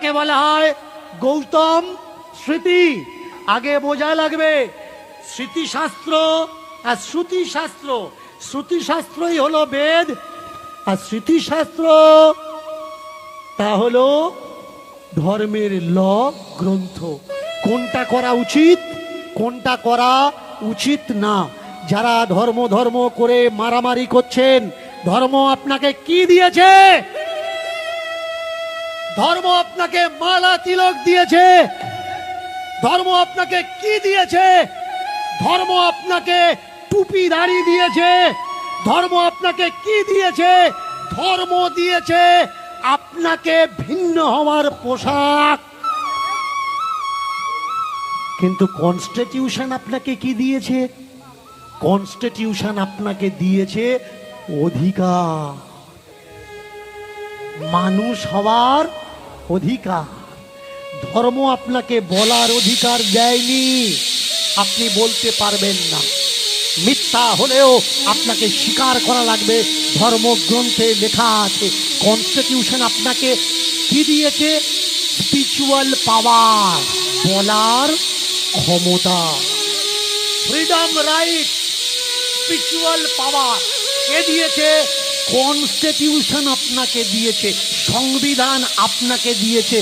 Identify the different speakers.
Speaker 1: কাকে বলা হয়? গৌতম স্মৃতি। আগে বোঝা লাগবে স্মৃতিশাস্ত্র আর শ্রুতিশাস্ত্র। শ্রুতিশাস্ত্রই হলো বেদ, আর স্মৃতিশাস্ত্র তা হলো ধর্মের ল গ্রন্থ। কোনটা করা উচিত, কোনটা করা উচিত না। যারা ধর্ম ধর্ম করে মারামারি করছেন, ধর্ম আপনাকে কি দিয়েছে? ধর্ম আপনাকে মালা তিলক দিয়েছে। ধর্ম আপনাকে কি দিয়েছে? ধর্ম আপনাকে টুপি দাড়ি দিয়েছে। ধর্ম আপনাকে কি দিয়েছে? ধর্ম দিয়েছে আপনাকে ভিন্ন হওয়ার পোশাক। কিন্তু কনস্টিটিউশন আপনাকে কি দিয়েছে? কনস্টিটিউশন আপনাকে দিয়েছে অধিকার, মানুষ হওয়ার অধিকার। ধর্ম আপনাকে বলার অধিকার দেয়নি, আপনি বলতে পারবেন না। মিথ্যা হলেও আপনাকে স্বীকার করা লাগবে, ধর্মগ্রন্থে লেখা আছে। কনস্টিটিউশন আপনাকে কি দিয়েছে? স্পিরিচুয়াল পাওয়ার, বলার ক্ষমতা, ফ্রিডম, রাইট, স্পিরিচুয়াল পাওয়ার কে দিয়েছে? কনস্টিটিউশন আপনাকে দিয়েছে, সংবিধান আপনাকে দিয়েছে।